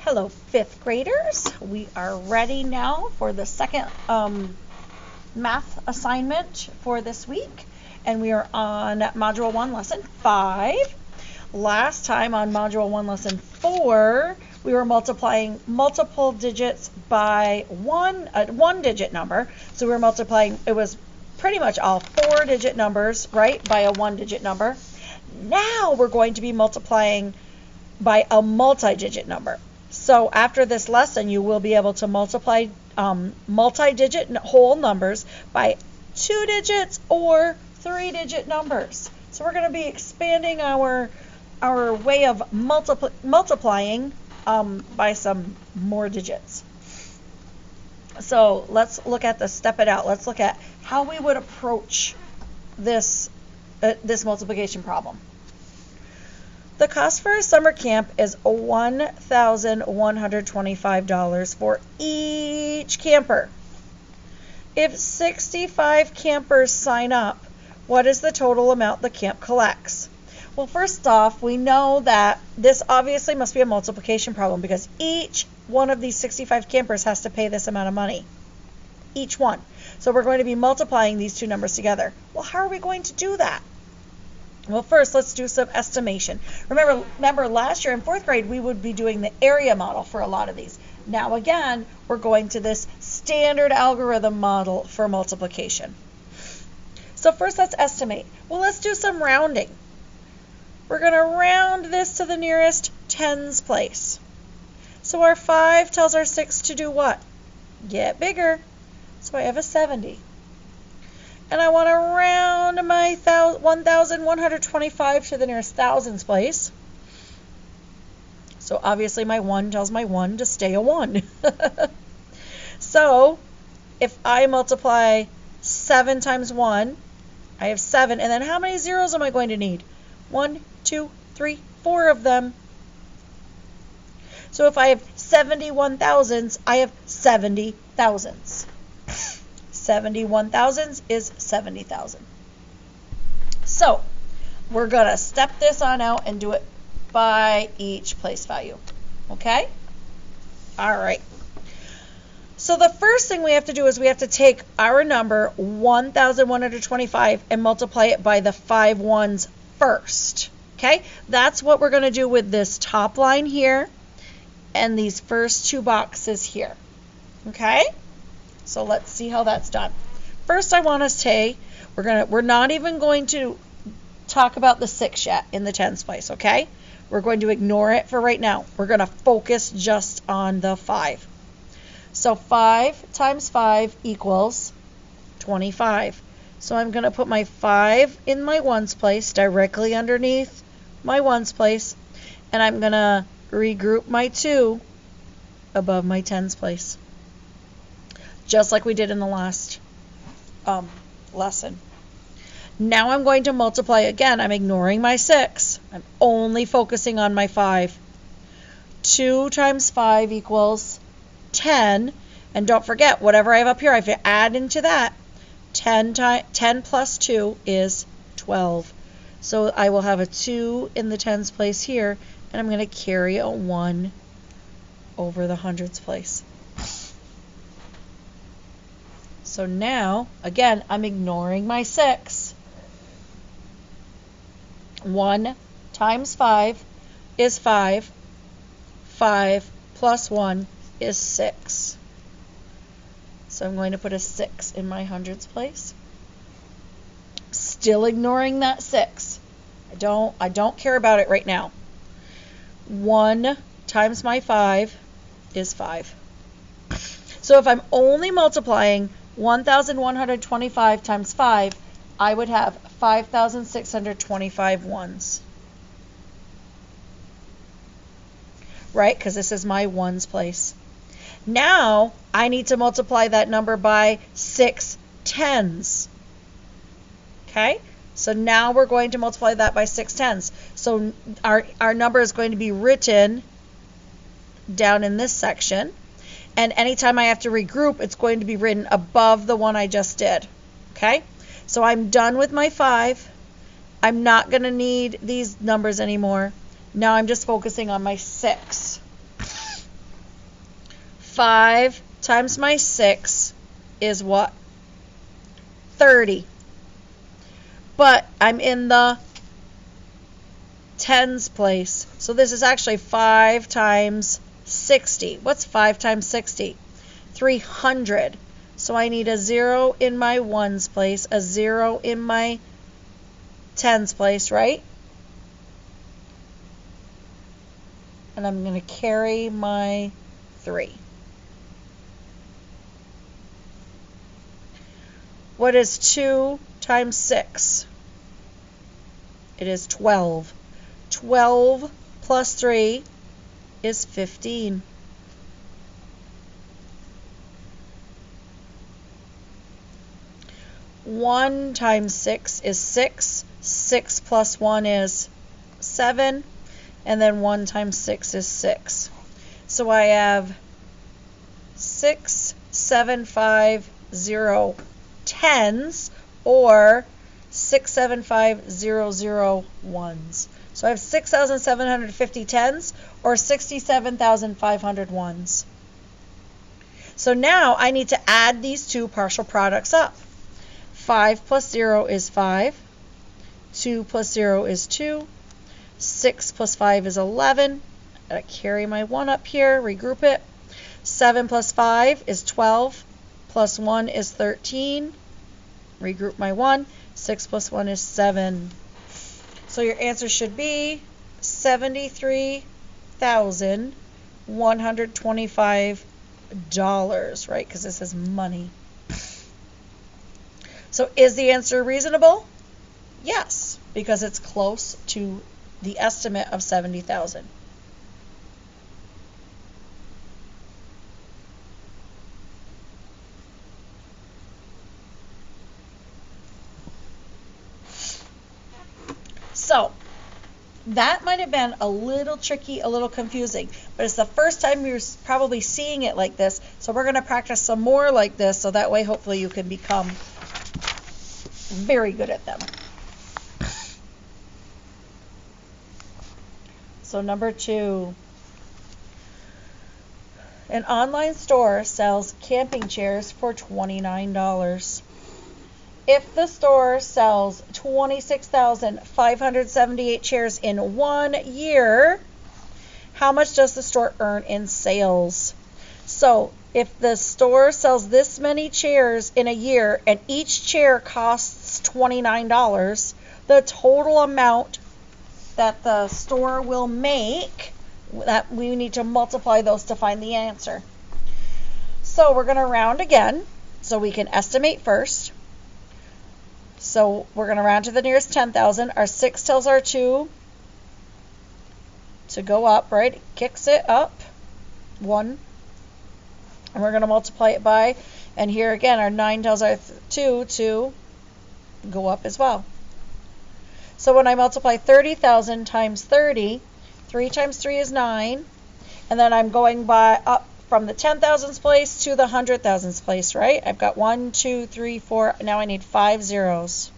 Hello, fifth graders. We are ready now for the second math assignment for this week, and we are on Module 1, Lesson 5. Last time on Module 1, Lesson 4, we were multiplying multiple digits by one-digit number. So we were multiplying, it was pretty much all four-digit numbers, right, by a one-digit number. Now we're going to be multiplying by a multi-digit number. So after this lesson, you will be able to multiply multi-digit whole numbers by 2 digits or 3-digit numbers. So we're going to be expanding our way of multiplying by some more digits. So let's look at step it out. Let's look at how we would approach this multiplication problem. The cost for a summer camp is $1,125 for each camper. If 65 campers sign up, what is the total amount the camp collects? Well, first off, we know that this obviously must be a multiplication problem because each one of these 65 campers has to pay this amount of money. Each one. So we're going to be multiplying these two numbers together. Well, how are we going to do that? Well, first, let's do some estimation. Remember last year in 4th grade, we would be doing the area model for a lot of these. Now, again, we're going to this standard algorithm model for multiplication. So first, let's estimate. Well, let's do some rounding. We're going to round this to the nearest tens place. So our 5 tells our 6 to do what? Get bigger. So I have a 70. And I want to round my 1,125 to the nearest thousands place. So obviously my 1 tells my 1 to stay a 1. So if I multiply 7 times 1, I have 7. And then how many zeros am I going to need? 1, 2, 3, 4 of them. So if I have 71 thousands, I have 70 thousands. 71 thousands is 70,000. So we're going to step this on out and do it by each place value. Okay? All right. So the first thing we have to do is we have to take our number 1,125 and multiply it by the 5 ones first. Okay? That's what we're going to do with this top line here and these first two boxes here. Okay? So let's see how that's done. First, I want to say we're not even going to talk about the 6 yet in the tens place, okay? We're going to ignore it for right now. We're going to focus just on the 5. So 5 times 5 equals 25. So I'm going to put my 5 in my ones place directly underneath my ones place, and I'm going to regroup my 2 above my tens place. Just like we did in the last lesson. Now I'm going to multiply again. I'm ignoring my 6. I'm only focusing on my 5. 2 times 5 equals 10. And don't forget, whatever I have up here, I have to add into that. 10 plus 2 is 12. So I will have a 2 in the tens place here, and I'm going to carry a 1 over the hundreds place. So now, again, I'm ignoring my 6. 1 times 5 is 5. 5 plus 1 is 6. So I'm going to put a 6 in my hundreds place. Still ignoring that 6. I don't care about it right now. 1 times my 5 is 5. So if I'm only multiplying 1,125 times 5, I would have 5,625 ones. Right? Because this is my ones place. Now, I need to multiply that number by 6 tens. Okay? So now we're going to multiply that by 6 tens. So our number is going to be written down in this section. And anytime I have to regroup, it's going to be written above the one I just did. Okay? So I'm done with my 5. I'm not going to need these numbers anymore. Now I'm just focusing on my 6. 5 times my 6 is what? 30. But I'm in the tens place. So this is actually 5 times 60. What's 5 times 60? 300. So I need a 0 in my ones place, a 0 in my tens place, right? And I'm going to carry my 3. What is 2 times 6? It is 12. 12 plus 3 is 15. One times 6 is 6. 6 plus 1 is 7. And then 1 times 6 is 6. So I have 6, 7, 5, 0 tens, or 6, 7, 5, 0, 0 ones. So I have 6,750 tens or 67,500 ones. So now I need to add these two partial products up. 5 plus 0 is 5. 2 plus 0 is 2. 6 plus 5 is 11. I gotta carry my 1 up here, regroup it. 7 plus 5 is 12. Plus 1 is 13. Regroup my 1. 6 plus 1 is 7. So your answer should be $73,125, right? Because this is money. So is the answer reasonable? Yes, because it's close to the estimate of 70,000. So that might have been a little tricky, a little confusing, but it's the first time you're probably seeing it like this. So we're going to practice some more like this, so that way hopefully you can become very good at them. So number 2, an online store sells camping chairs for $29. If the store sells 26,578 chairs in 1 year, how much does the store earn in sales? So if the store sells this many chairs in a year and each chair costs $29, the total amount that the store will make, that we need to multiply those to find the answer. So we're going to round again so we can estimate first. So we're going to round to the nearest 10,000. Our 6 tells our 2 to go up, right? It kicks it up, 1. And we're going to multiply it by, and here again, our 9 tells our 2 to go up as well. So when I multiply 30,000 times 30, 3 times 3 is 9. And then I'm going by up from the 10,000s place to the 100,000s place, right? I've got 1, 2, 3, 4. Now I need 5 zeros.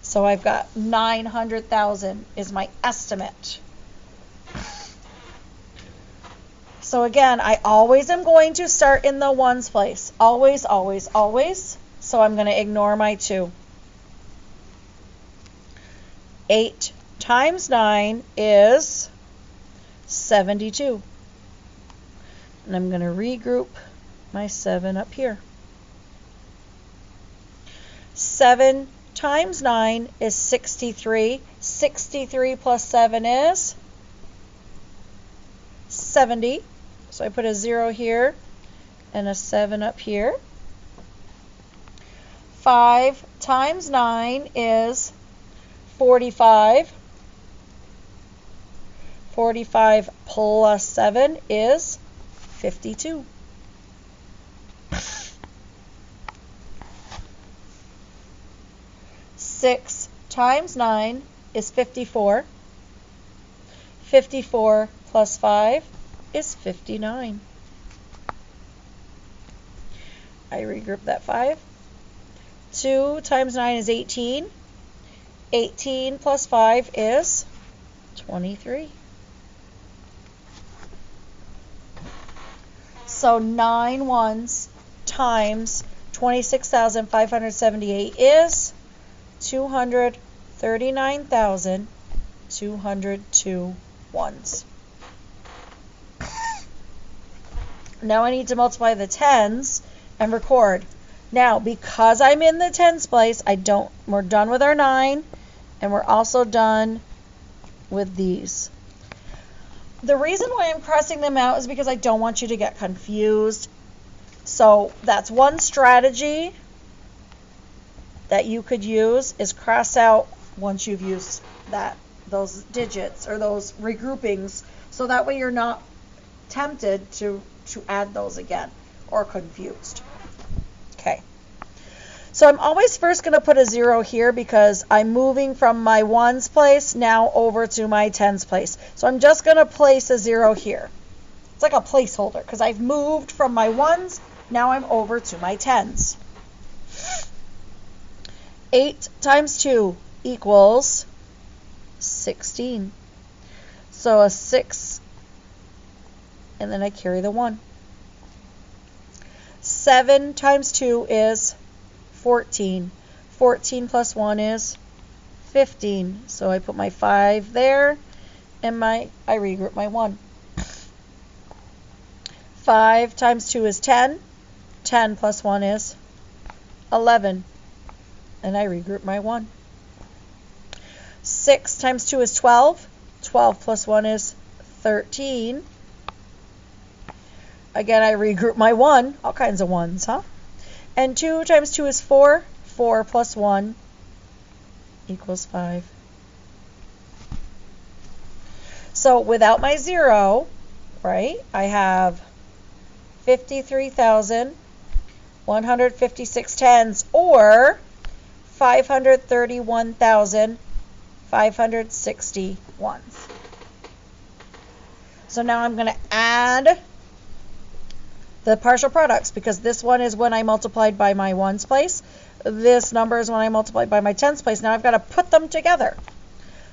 So I've got 900,000 is my estimate. So again, I always am going to start in the ones place. Always, always, always. So I'm going to ignore my 2. 8 times 9 is 72. And I'm going to regroup my 7 up here. 7 times 9 is 63. 63 plus 7 is 70. So I put a 0 here and a 7 up here. 5 times 9 is 45. 45 plus 7 is 52. Six times 9 is 54. 54 plus 5 is 59. I regroup that 5. 2 times 9 is 18. 18 plus 5 is 23. So 9 ones times 26,578 is 239,202 ones. Now I need to multiply the tens and record. Now, because I'm in the tens place, we're done with our 9, and we're also done with these. The reason why I'm crossing them out is because I don't want you to get confused. So that's one strategy that you could use, is cross out once you've used those digits or those regroupings, so that way you're not tempted to add those again or confused. Okay. So I'm always first going to put a 0 here because I'm moving from my ones place now over to my tens place. So I'm just going to place a 0 here. It's like a placeholder because I've moved from my ones, now I'm over to my tens. 8 times 2 equals 16. So a 6, and then I carry the 1. 7 times 2 is 14. 14 plus 1 is 15. So I put my 5 there, and I regroup my 1. 5 times 2 is 10. 10 plus 1 is 11. And I regroup my 1. 6 times 2 is 12. 12 plus 1 is 13. Again, I regroup my 1. All kinds of 1s, huh? And 2 times 2 is 4. 4 plus 1 equals 5. So without my 0, right, I have 53,156 tens, or 531,560 ones. So now I'm going to add the partial products, because this one is when I multiplied by my ones place. This number is when I multiplied by my tens place. Now I've got to put them together.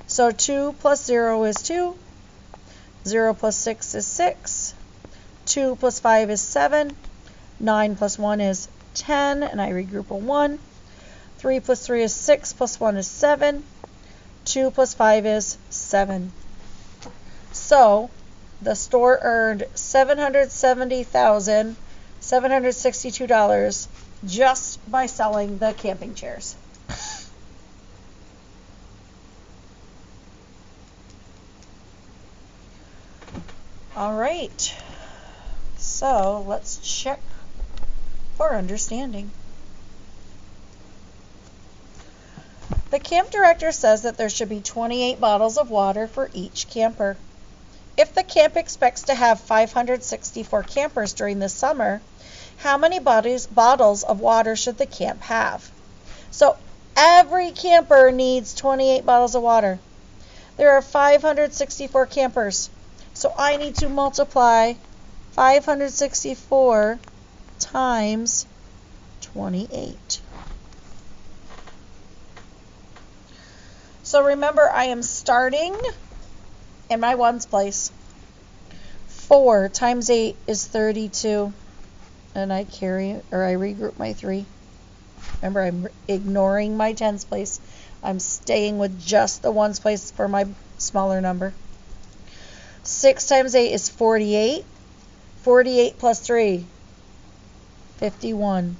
So 2 plus 0 is 2. 0 plus 6 is 6. 2 plus 5 is 7. 9 plus 1 is 10, and I regroup a 1. 3 plus 3 is 6, plus 1 is 7. 2 plus 5 is 7. So the store earned $770,762 just by selling the camping chairs. All right. So let's check for understanding. The camp director says that there should be 28 bottles of water for each camper. If the camp expects to have 564 campers during the summer, how many bottles of water should the camp have? So every camper needs 28 bottles of water. There are 564 campers. So I need to multiply 564 times 28. So remember, I am starting in my ones place. 4 times 8 is 32. And I regroup my 3. Remember, I'm ignoring my tens place. I'm staying with just the ones place for my smaller number. 6 times 8 is 48. 48 plus 3, 51.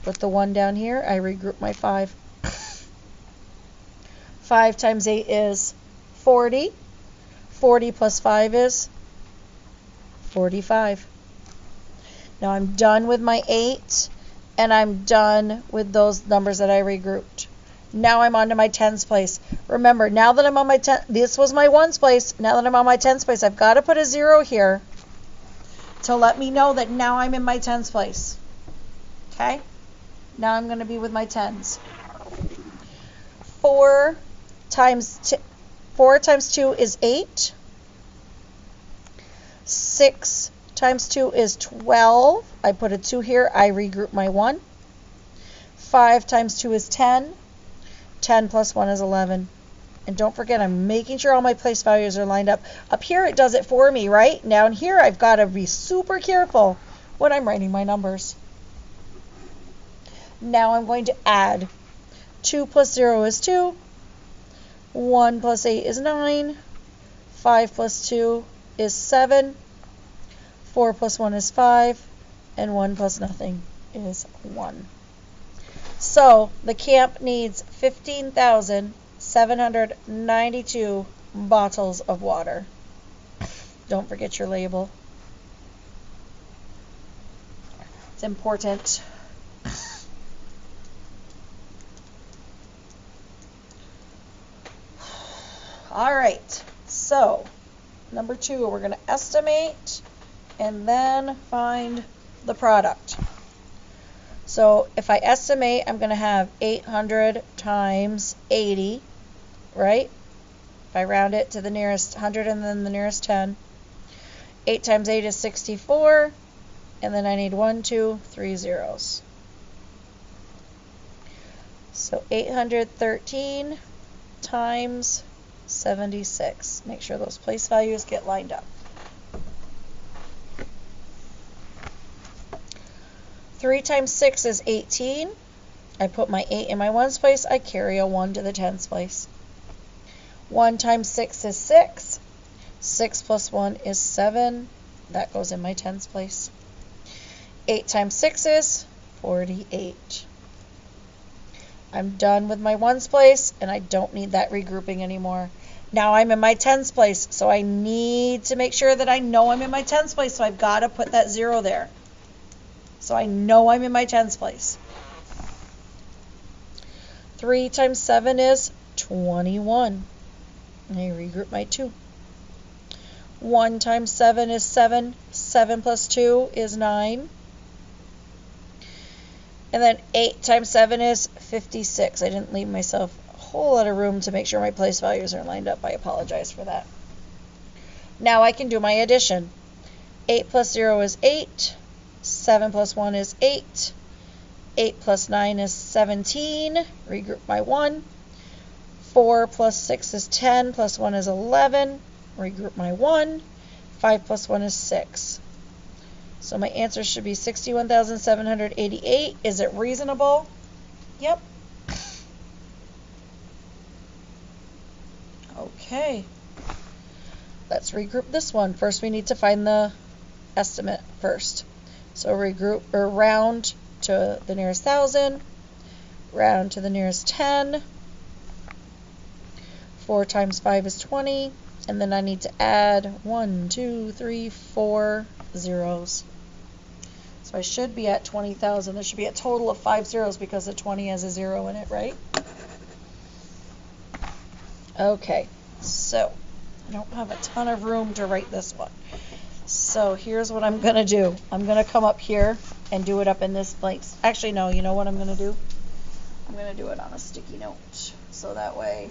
Put the 1 down here. I regroup my 5. 5 times 8 is 40. 40 plus 5 is 45. Now I'm done with my 8, and I'm done with those numbers that I regrouped. Now I'm on to my tens place. Remember, now that I'm on my this was my ones place. Now that I'm on my tens place, I've got to put a 0 here to let me know that now I'm in my tens place. Okay? Now I'm going to be with my tens. 4 times 2 is 8. 6 times 2 is 12. I put a 2 here. I regroup my 1. 5 times 2 is 10. 10 plus 1 is 11. And don't forget, I'm making sure all my place values are lined up. Up here, it does it for me, right? Down here, I've got to be super careful when I'm writing my numbers. Now I'm going to add. 2 plus 0 is 2. 1 plus 8 is 9. 5 plus 2 is 7. 4 plus 1 is 5. And 1 plus nothing is 1. So the camp needs 15,792 bottles of water. Don't forget your label. It's important. All right, so number 2, we're going to estimate and then find the product. So if I estimate, I'm going to have 800 times 80, right? If I round it to the nearest 100 and then the nearest 10. 8 times 8 is 64, and then I need 1, 2, 3 zeros. So 813 times 76. Make sure those place values get lined up. 3 times 6 is 18. I put my 8 in my ones place. I carry a 1 to the tens place. 1 times 6 is 6. 6 plus 1 is 7. That goes in my tens place. 8 times 6 is 48. I'm done with my ones place, and I don't need that regrouping anymore. Now I'm in my tens place, so I need to make sure that I know I'm in my tens place, so I've got to put that 0 there. So I know I'm in my tens place. 3 times 7 is 21. I regroup my 2. 1 times 7 is 7. 7 plus 2 is 9. And then 8 times 7 is 56. I didn't leave myself a whole lot of room to make sure my place values are lined up. I apologize for that. Now I can do my addition. 8 plus 0 is 8. 7 plus 1 is 8. 8 plus 9 is 17. Regroup my 1. 4 plus 6 is 10. Plus 1 is 11. Regroup my 1. 5 plus 1 is 6. So my answer should be 61,788. Is it reasonable? Yep. Okay. Let's regroup this one. First we need to find the estimate first. So regroup or round to the nearest 1,000. Round to the nearest 10. 4 times 5 is 20. And then I need to add 1, 2, 3, 4 zeros. So I should be at 20,000. There should be a total of 5 zeros because the 20 has a 0 in it, right? Okay, so I don't have a ton of room to write this one. So here's what I'm going to do. I'm going to come up here and do it up in this place. Actually, no, you know what I'm going to do? I'm going to do it on a sticky note. So that way,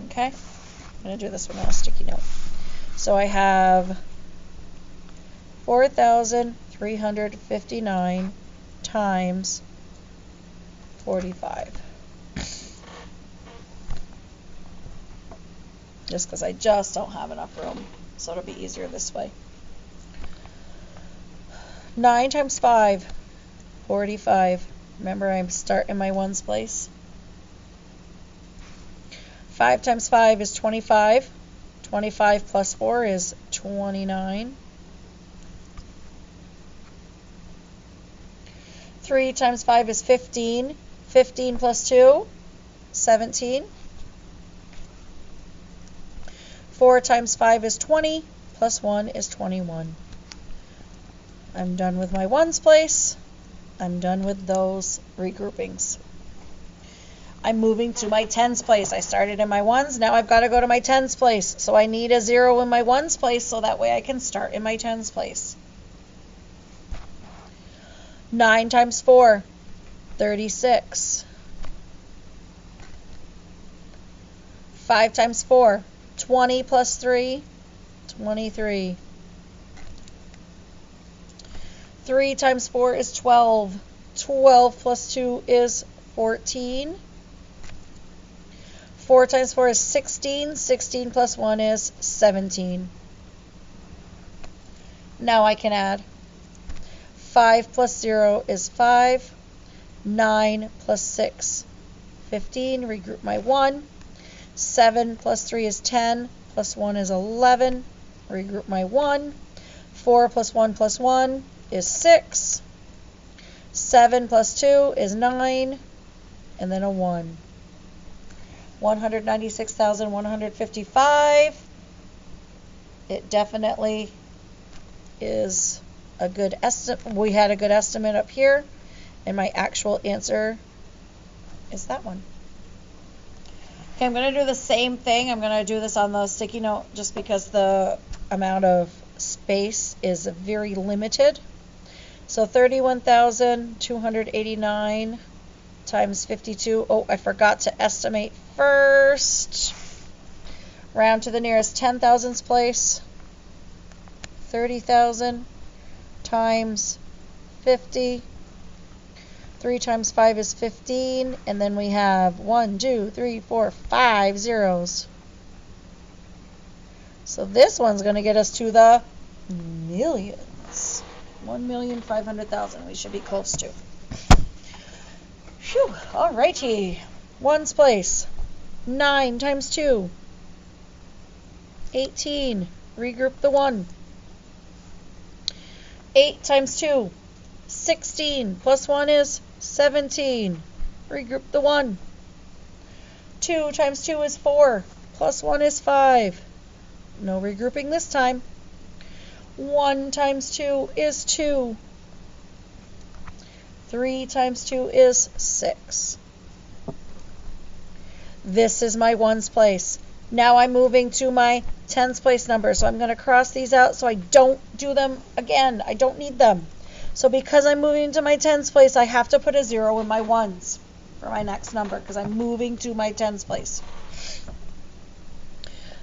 okay? I'm going to do this one on a sticky note. So I have 4,359 times 45. Just because I just don't have enough room. So it'll be easier this way. 9 times 5, 45. Remember, I start in my ones place. 5 times 5 is 25. 25 plus 4 is 29. 3 times 5 is 15. 15 plus 2, 17. 4 times 5 is 20. Plus 1 is 21. I'm done with my ones place. I'm done with those regroupings. I'm moving to my tens place. I started in my ones. Now I've got to go to my tens place. So I need a 0 in my ones place so that way I can start in my tens place. 9 times 4, 36. 5 times 4, 20 plus 3, 23. 3 times 4 is 12. 12 plus 2 is 14. 4 times 4 is 16. 16 plus 1 is 17. Now I can add. 5 plus 0 is 5. 9 plus 6, 15. Regroup my 1. 7 plus 3 is 10. Plus 1 is 11. Regroup my 1. 4 plus 1 is 6. 7 plus 2 is 9. And then a 1. 196,155. It definitely is a good estimate. We had a good estimate up here, and my actual answer is that one. Okay, I'm going to do the same thing. I'm going to do this on the sticky note just because the amount of space is very limited. So 31,289 times 52. Oh, I forgot to estimate first. Round to the nearest 10,000ths place. 30,000 times 50. 3 times 5 is 15. And then we have 1, 2, 3, 4, 5 zeros. So this one's going to get us to the millions. 1,500,000 we should be close to. Phew, alrighty. Ones place. 9 times 2. 18. Regroup the 1. 8 times 2. 16. Plus 1 is 17. Regroup the 1. 2 times 2 is 4. Plus 1 is 5. No regrouping this time. 1 times 2 is 2. 3 times 2 is 6. This is my ones place. Now I'm moving to my tens place number. So I'm going to cross these out so I don't do them again. I don't need them. So because I'm moving to my tens place, I have to put a 0 in my ones for my next number because I'm moving to my tens place.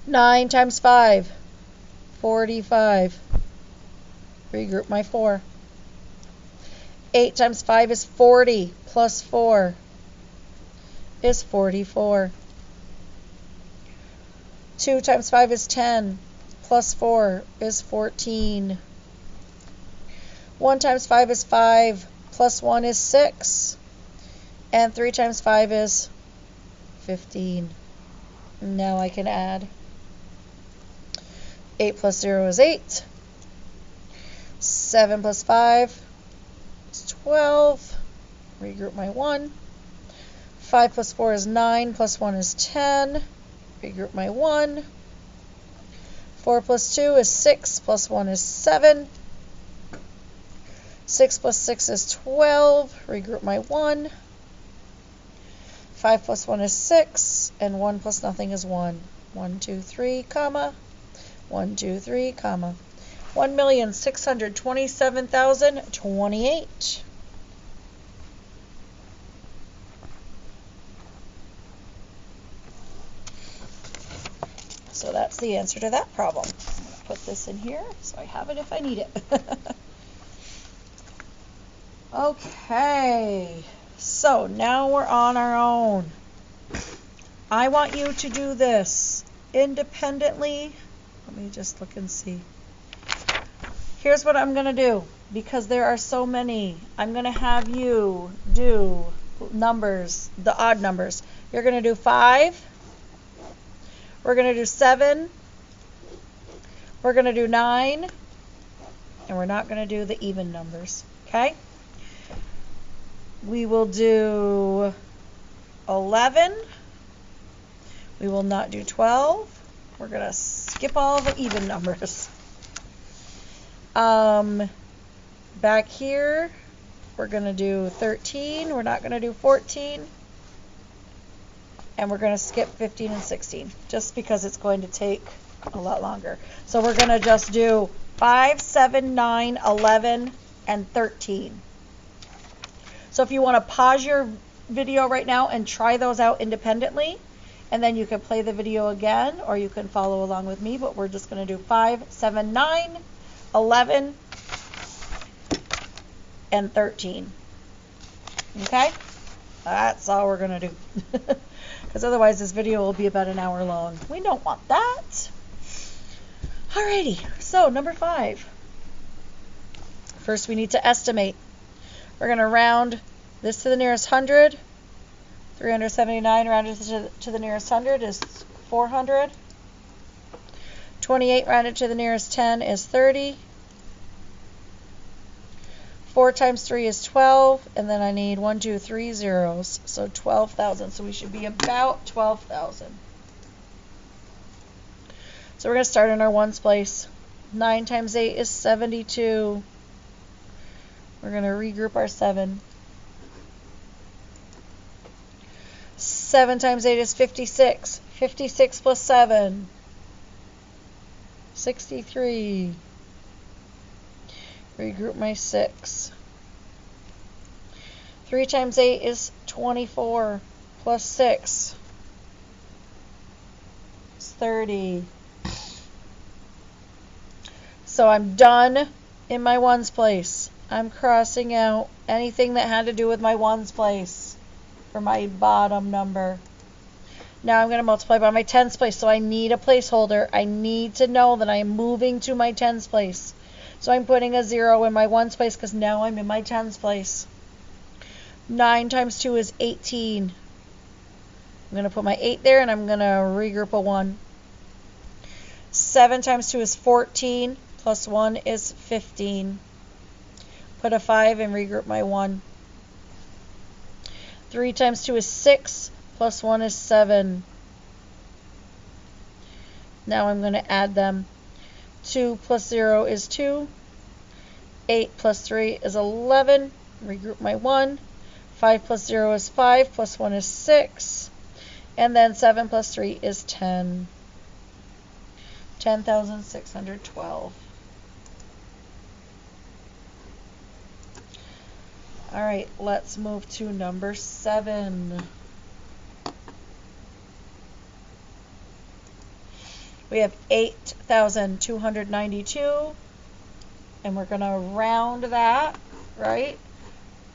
9 times 5, 45. Regroup my 4. 8 times 5 is 40, plus 4 is 44. 2 times 5 is 10, plus 4 is 14. 1 times 5 is 5, plus 1 is 6. And 3 times 5 is 15. Now I can add. 8 plus 0 is 8. 7 plus 5 is 12. Regroup my 1. 5 plus 4 is 9. Plus 1 is 10. Regroup my 1. 4 plus 2 is 6. Plus 1 is 7. 6 plus 6 is 12. Regroup my 1. 5 plus 1 is 6. And 1 plus nothing is 1. 1, 2, 3, comma. 1, 2, 3, comma. 1,627,028. So that's the answer to that problem. I'm going to put this in here so I have it if I need it. Okay, so now we're on our own. I want you to do this independently. Let me just look and see. Here's what I'm going to do. Because there are so many, I'm going to have you do numbers, the odd numbers. You're going to do 5. We're going to do 7. We're going to do 9. And we're not going to do the even numbers. Okay? We will do 11. We will not do 12. We're going to skip all the even numbers. Back here, we're going to do 13. We're not going to do 14. And we're going to skip 15 and 16, just because it's going to take a lot longer. So we're going to just do 5, 7, 9, 11, and 13. So if you want to pause your video right now and try those out independently, and then you can play the video again, or you can follow along with me, but we're just going to do 5, 7, 9, 11, and 13. Okay? That's all we're going to do. because otherwise this video will be about an hour long. We don't want that. Alrighty, so number 5. First we need to estimate. We're going to round this to the nearest 100. 379 rounded to the nearest 100 is 400. 28 rounded to the nearest 10 is 30. 4 times 3 is 12, and then I need 1, 2, 3 zeros, so 12,000. So we should be about 12,000. So we're going to start in our ones place. 9 times 8 is 72. We're going to regroup our 7. 7 times 8 is 56. 56 plus 7. 63. Regroup my 6. 3 times 8 is 24. Plus 6 is 30. So I'm done in my ones place. I'm crossing out anything that had to do with my ones place for my bottom number. Now I'm going to multiply by my tens place, so I need a placeholder. I need to know that I'm moving to my tens place. So I'm putting a 0 in my ones place because now I'm in my tens place. 9 times 2 is 18. I'm going to put my 8 there, and I'm going to regroup a 1. 7 times 2 is 14, plus 1 is 15. Put a 5 and regroup my 1. 3 times 2 is 6, plus 1 is 7. Now I'm going to add them. 2 plus 0 is 2. 8 plus 3 is 11. Regroup my 1. 5 plus 0 is 5, plus 1 is 6. And then 7 plus 3 is 10. 10,612. All right, let's move to number 7. We have 8,292, and we're going to round that, right,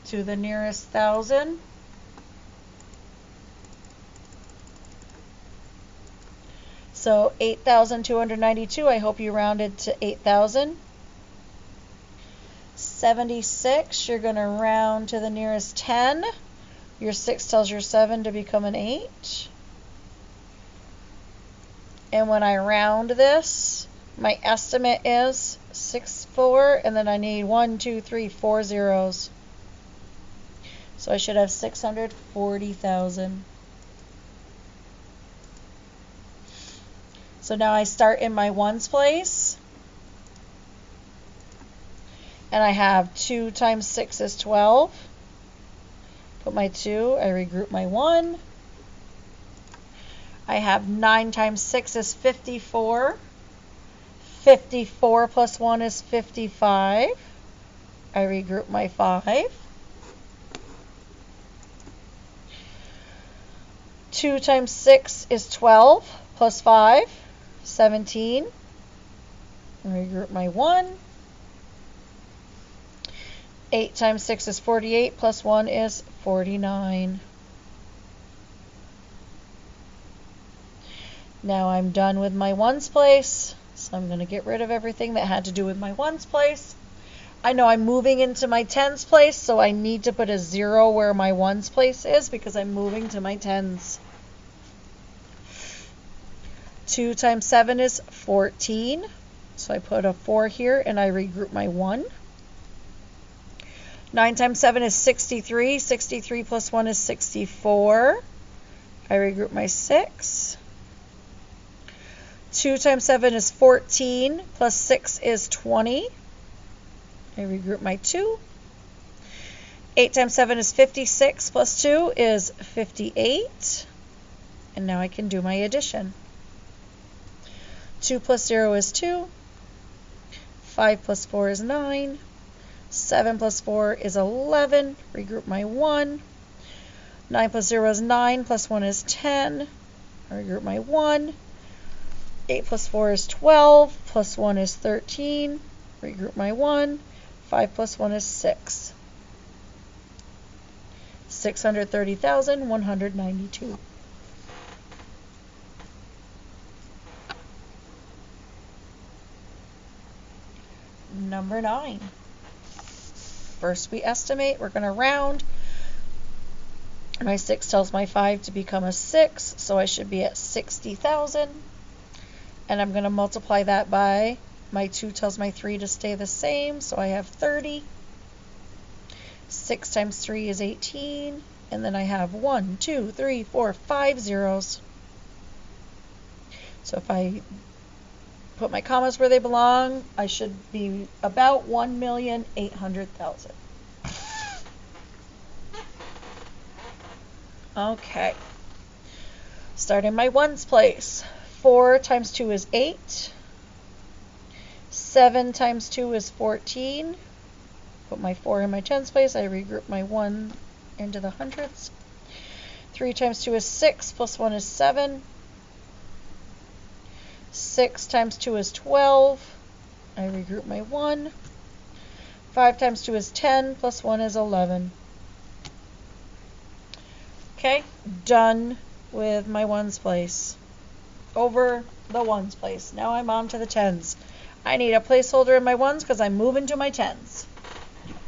to the nearest 1,000. So 8,292, I hope you rounded to 8,000. 76, you're going to round to the nearest 10. Your 6 tells your 7 to become an 8. And when I round this, my estimate is 64, and then I need 1, 2, 3, 4 zeros. So I should have 640,000. So now I start in my ones place. And I have 2 times 6 is 12. Put my 2, I regroup my 1. I have 9 times 6 is 54. 54 plus 1 is 55. I regroup my 5. 2 times 6 is 12 plus 5, 17. I regroup my 1. 8 times 6 is 48, plus 1 is 49. Now I'm done with my ones place, so I'm going to get rid of everything that had to do with my ones place. I know I'm moving into my tens place, so I need to put a 0 where my ones place is because I'm moving to my tens. 2 times 7 is 14, so I put a 4 here and I regroup my 1. 9 times 7 is 63. 63 plus 1 is 64. I regroup my 6. 2 times 7 is 14. Plus 6 is 20. I regroup my 2. 8 times 7 is 56. Plus 2 is 58. And now I can do my addition. 2 plus 0 is 2. 5 plus 4 is 9. 7 plus 4 is 11. Regroup my 1. 9 plus 0 is 9. Plus 1 is 10. Regroup my 1. 8 plus 4 is 12. Plus 1 is 13. Regroup my 1. 5 plus 1 is 6. 630,192. number 9. First we estimate, we're going to round. My 6 tells my 5 to become a 6, so I should be at 60,000. And I'm going to multiply that by, my 2 tells my 3 to stay the same, so I have 30. 6 times 3 is 18, and then I have 1, 2, 3, 4, 5 zeros. So if I put my commas where they belong, I should be about 1,800,000. Okay. Starting my ones place. 4 times 2 is 8. 7 times 2 is 14. Put my 4 in my tens place. I regroup my 1 into the hundreds. 3 times 2 is 6, plus 1 is 7. 6 times 2 is 12. I regroup my 1. 5 times 2 is 10, plus 1 is 11. Okay, done with my ones place. Over the ones place. Now I'm on to the tens. I need a placeholder in my ones because I'm moving to my tens.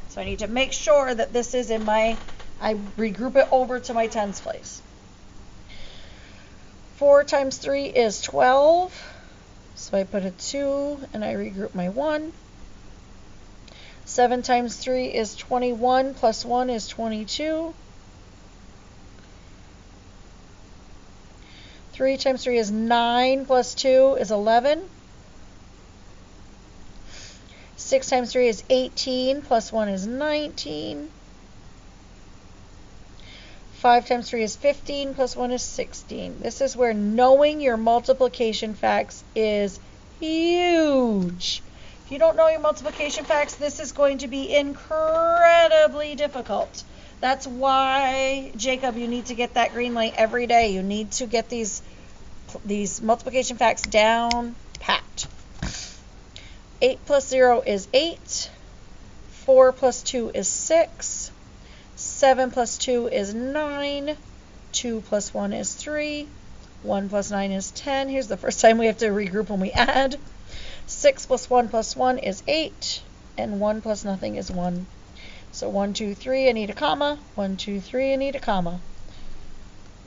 So I need to make sure that this is in my, I regroup it over to my tens place. 4 times 3 is 12. So I put a 2 and I regroup my 1. 7 times 3 is 21, plus 1 is 22. 3 times 3 is 9, plus 2 is 11. 6 times 3 is 18, plus 1 is 19. 5 times 3 is 15, plus 1 is 16. This is where knowing your multiplication facts is huge. If you don't know your multiplication facts, this is going to be incredibly difficult. That's why, Jacob, you need to get that green light every day. You need to get these multiplication facts down pat. 8 plus 0 is 8. 4 plus 2 is 6. 7 plus 2 is 9. 2 plus 1 is 3. 1 plus 9 is 10. Here's the first time we have to regroup when we add. 6 plus 1 plus 1 is 8. And 1 plus nothing is 1. So 1, 2, 3, I need a comma. 1, 2, 3, I need a comma.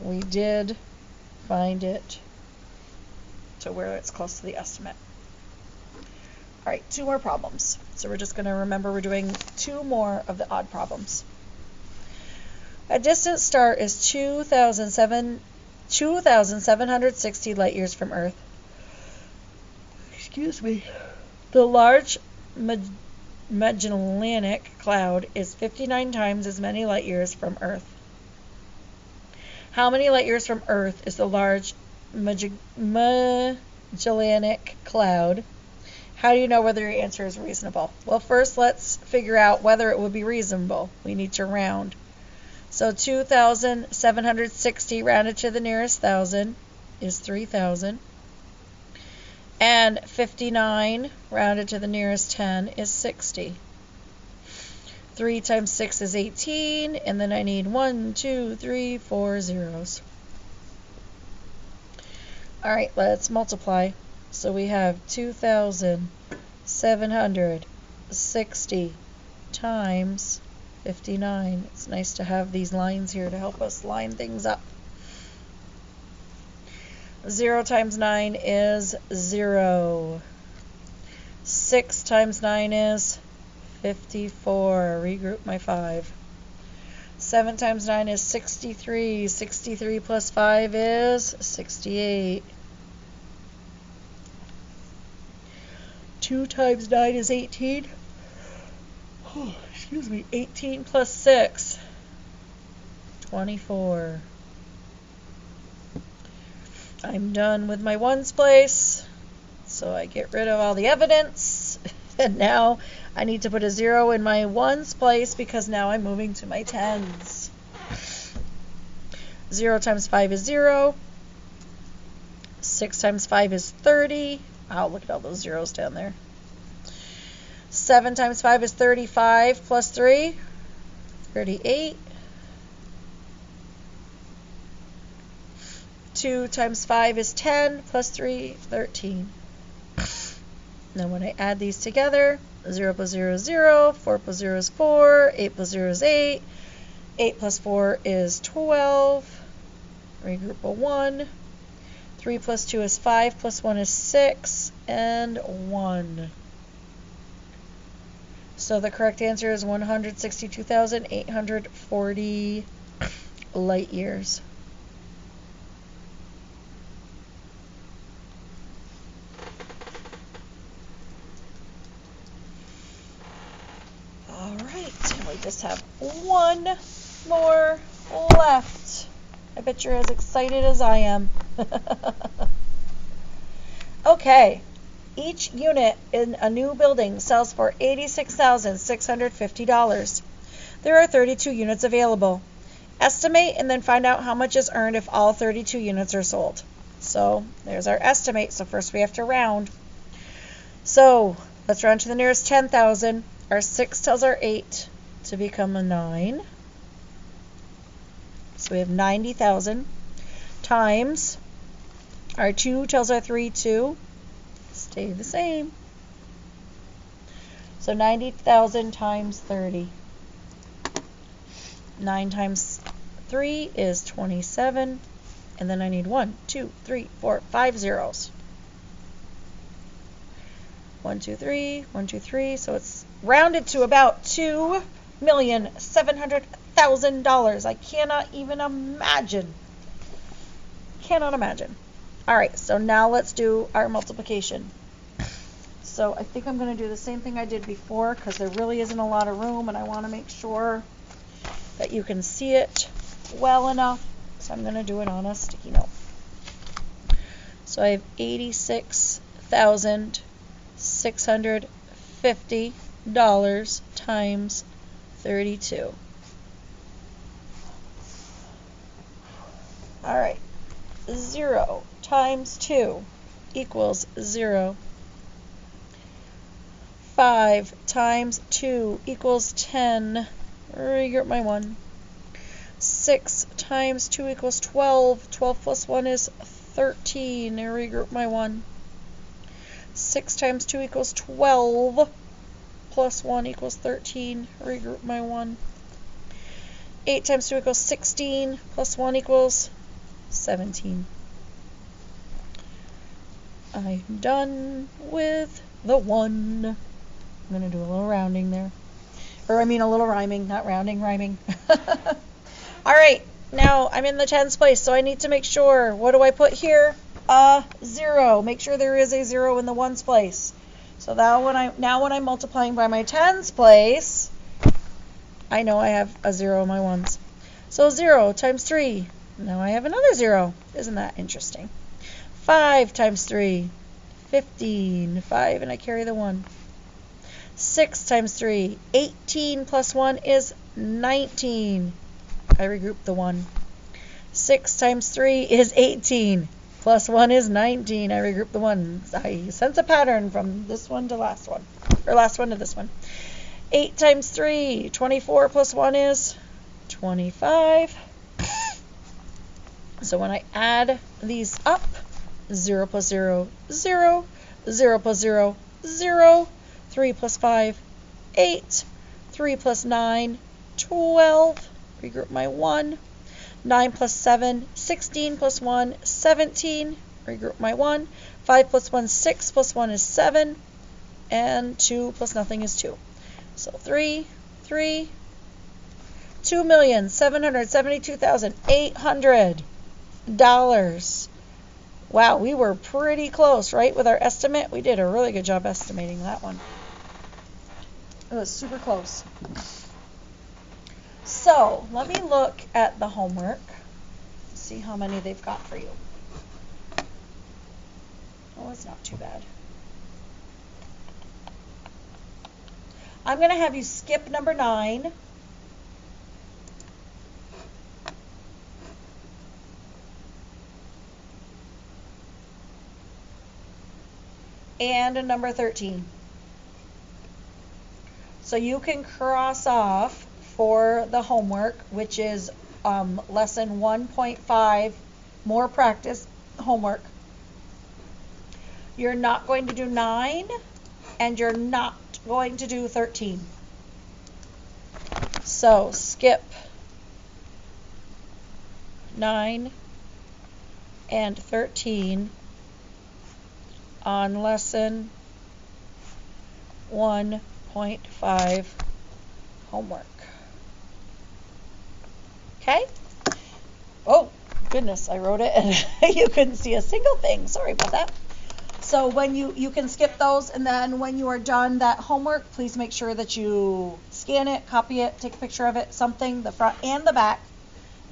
We did find it to where it's close to the estimate. All right, 2 more problems. So we're just going to remember we're doing 2 more of the odd problems. A distant star is 2,760 light years from Earth. Excuse me. The Large Magellanic Cloud is 59 times as many light years from Earth. How many light years from Earth is the Large Magellanic Cloud? How do you know whether your answer is reasonable? Well, first let's figure out whether it would be reasonable. We need to round. So 2,760 rounded to the nearest thousand is 3,000. And 59 rounded to the nearest 10 is 60. 3 times 6 is 18, and then I need 1, 2, 3, 4 zeros. All right, let's multiply. So we have 2,760 times 59. It's nice to have these lines here to help us line things up. 0 times 9 is 0. 6 times 9 is 54. Regroup my 5. 7 times 9 is 63. 63 plus 5 is 68. 2 times 9 is 18. Oh, excuse me. 18 plus 6. 24. I'm done with my ones place. So I get rid of all the evidence. And now I need to put a 0 in my ones place because now I'm moving to my tens. 0 times 5 is 0. 6 times 5 is 30. Oh, look at all those zeros down there. 7 times 5 is 35 plus 3, 38. 2 times 5 is 10 plus 3, 13. Now when I add these together, 0 plus 0 is 0, 4 plus 0 is 4, 8 plus 0 is 8, 8 plus 4 is 12, regroup a 1, 3 plus 2 is 5, plus 1 is 6, and 1. So the correct answer is 162,840 light years. All right, and we just have one more left. I bet you're as excited as I am. Okay. Each unit in a new building sells for $86,650. There are 32 units available. Estimate and then find out how much is earned if all 32 units are sold. So there's our estimate. So first we have to round. So let's round to the nearest 10,000. Our 6 tells our 8 to become a 9. So we have 90,000 times our 2 tells our 3 2. Stay the same. So 90,000 times 30. 9 times 3 is 27. And then I need 1, 2, 3, 4, 5 zeros. 1, 2, 3, 1, 2, 3. So it's rounded to about $2,700,000. I cannot even imagine. Cannot imagine. All right, so now let's do our multiplication. So I think I'm going to do the same thing I did before because there really isn't a lot of room and I want to make sure that you can see it well enough. So I'm going to do it on a sticky note. So I have $86,650 times 32. All right, 0 times 2 equals 0. 5 times 2 equals 10. Regroup my 1. 6 times 2 equals 12. 12 plus 1 is 13. Regroup my 1. 6 times 2 equals 12. Plus 1 equals 13. Regroup my 1. 8 times 2 equals 16. Plus 1 equals 17. I'm done with the 1. I'm going to do a little rounding there. Or I mean a little rhyming, not rounding, rhyming. All right, now I'm in the tens place, so I need to make sure, what do I put here? A 0. Make sure there is a 0 in the ones place. So now when I'm multiplying by my tens place, I know I have a 0 in my ones. So 0 times 3. Now I have another 0. Isn't that interesting? 5 times 3, 15. 5, and I carry the 1. 6 times 3, 18 plus 1 is 19. I regroup the 1. 6 times 3 is 18. Plus 1 is 19. I regroup the 1. I sense a pattern from this one to last one. Or last one to this one. 8 times 3, 24 plus 1 is 25. So when I add these up, 0 plus 0, 0. 0 plus 0, 0. 3 plus 5, 8. 3 plus 9, 12. Regroup my 1. 9 plus 7, 16 plus 1, 17. Regroup my 1. 5 plus 1, 6 plus 1 is 7. And 2 plus nothing is 2. So 3, 3. $2,772,800. Wow, we were pretty close, right, with our estimate? We did a really good job estimating that one. It was super close. So, let me look at the homework, see how many they've got for you. Oh, it's not too bad. I'm going to have you skip number 9. And number 13. So you can cross off for the homework, which is lesson 1.5, more practice homework. You're not going to do 9 and you're not going to do 13. So skip 9 and 13 on lesson 1.5 homework. Okay? Oh, goodness, I wrote it and you couldn't see a single thing. Sorry about that. So when you can skip those, and then when you are done that homework, please make sure that you scan it, copy it, take a picture of it, something, the front and the back,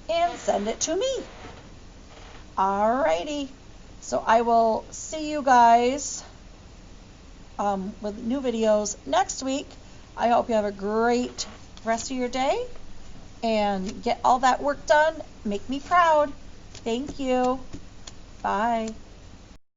and send it to me. Alrighty. So I will see you guys with new videos next week. I hope you have a great rest of your day and get all that work done. Make me proud. Thank you. Bye.